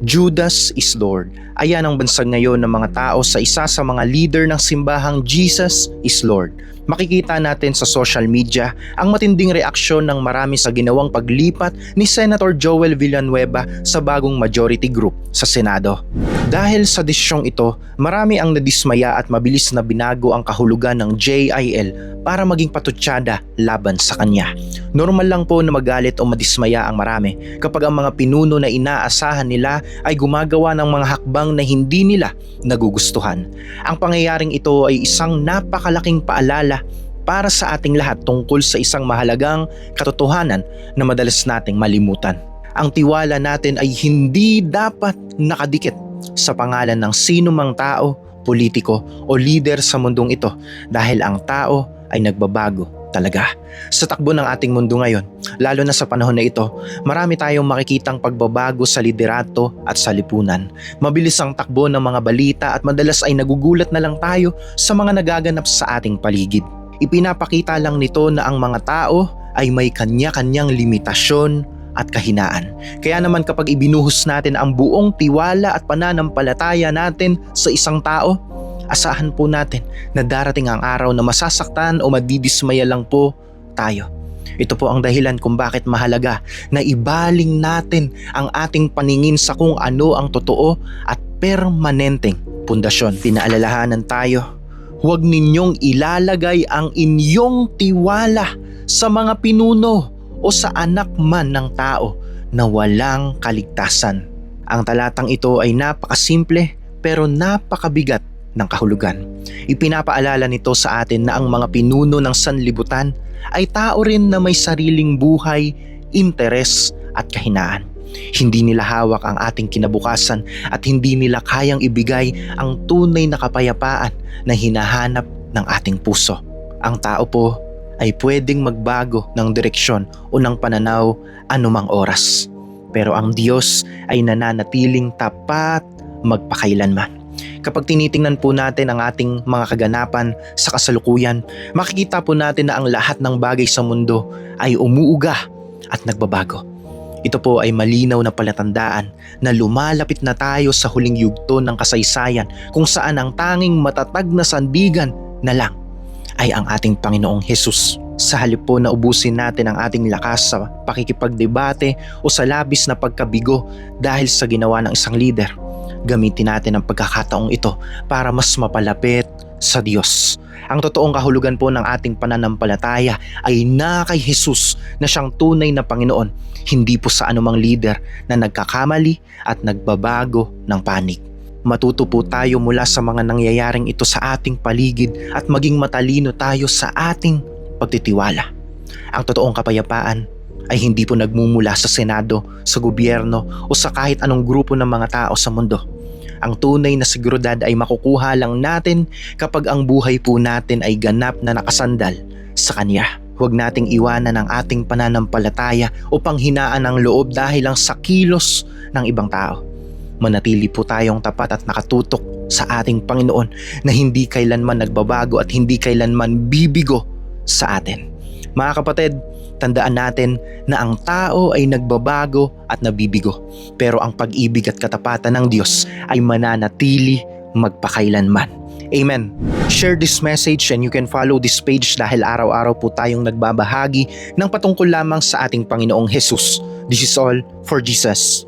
Judas is Lord. Ayan ang bansag ngayon ng mga tao sa isa sa mga leader ng simbahang Jesus is Lord. Makikita natin sa social media ang matinding reaksyon ng marami sa ginawang paglipat ni Senator Joel Villanueva sa bagong majority group sa Senado. Dahil sa desisyong ito, marami ang nadismaya at mabilis na binago ang kahulugan ng JIL para maging patutsada laban sa kanya. Normal lang po na magalit o madismaya ang marami kapag ang mga pinuno na inaasahan nila ay gumagawa ng mga hakbang na hindi nila nagugustuhan. Ang pangyayaring ito ay isang napakalaking paalala para sa ating lahat tungkol sa isang mahalagang katotohanan na madalas nating malimutan. Ang tiwala natin ay hindi dapat nakadikit sa pangalan ng sino mang tao, politiko o leader sa mundong ito dahil ang tao ay nagbabago talaga. Sa takbo ng ating mundo ngayon, lalo na sa panahon na ito, marami tayong makikitang pagbabago sa liderato at sa lipunan. Mabilis ang takbo ng mga balita at madalas ay nagugulat na lang tayo sa mga nagaganap sa ating paligid. Ipinapakita lang nito na ang mga tao ay may kanya-kanyang limitasyon at kahinaan. Kaya naman kapag ibinuhos natin ang buong tiwala at pananampalataya natin sa isang tao, asahan po natin na darating ang araw na masasaktan o madidismaya lang po tayo. Ito po ang dahilan kung bakit mahalaga na ibaling natin ang ating paningin sa kung ano ang totoo at permanenteng pundasyon. Pinaalalahanan tayo, huwag ninyong ilalagay ang inyong tiwala sa mga pinuno o sa anak man ng tao na walang kaligtasan. Ang talatang ito ay napakasimple pero napakabigat ng kahulugan. Ipinapaalala nito sa atin na ang mga pinuno ng sanlibutan ay tao rin na may sariling buhay, interes at kahinaan. Hindi nila hawak ang ating kinabukasan at hindi nila kayang ibigay ang tunay na kapayapaan na hinahanap ng ating puso. Ang tao po ay pwedeng magbago ng direksyon o ng pananaw anumang oras. Pero ang Diyos ay nananatiling tapat magpakailanman. Kapag tinitingnan po natin ang ating mga kaganapan sa kasalukuyan, makikita po natin na ang lahat ng bagay sa mundo ay umuuga at nagbabago. Ito po ay malinaw na palatandaan na lumalapit na tayo sa huling yugto ng kasaysayan kung saan ang tanging matatag na sandigan na lang ay ang ating Panginoong Hesus. Sa halip po na ubusin natin ang ating lakas sa pakikipagdebate o sa labis na pagkabigo dahil sa ginawa ng isang leader, gamitin natin ang pagkakataong ito para mas mapalapit sa Diyos. Ang totoong kahulugan po ng ating pananampalataya ay na kay Hesus na siyang tunay na Panginoon, hindi po sa anumang leader na nagkakamali at nagbabago ng panig. Matuto po tayo mula sa mga nangyayaring ito sa ating paligid at maging matalino tayo sa ating pagtitiwala. Ang totoong kapayapaan ay hindi po nagmumula sa Senado, sa gobyerno o sa kahit anong grupo ng mga tao sa mundo. Ang tunay na seguridad ay makukuha lang natin kapag ang buhay po natin ay ganap na nakasandal sa Kanya. Huwag nating iwanan ang ating pananampalataya o panghinaan ng loob dahil lang sa kilos ng ibang tao. Manatili po tayong tapat at nakatutok sa ating Panginoon na hindi kailanman nagbabago at hindi kailanman bibigo sa atin. Mga kapatid, tandaan natin na ang tao ay nagbabago at nabibigo, pero ang pag-ibig at katapatan ng Diyos ay mananatili magpakailanman. Amen. Share this message and you can follow this page dahil araw-araw po tayong nagbabahagi ng patungkol lamang sa ating Panginoong Hesus. This is all for Jesus.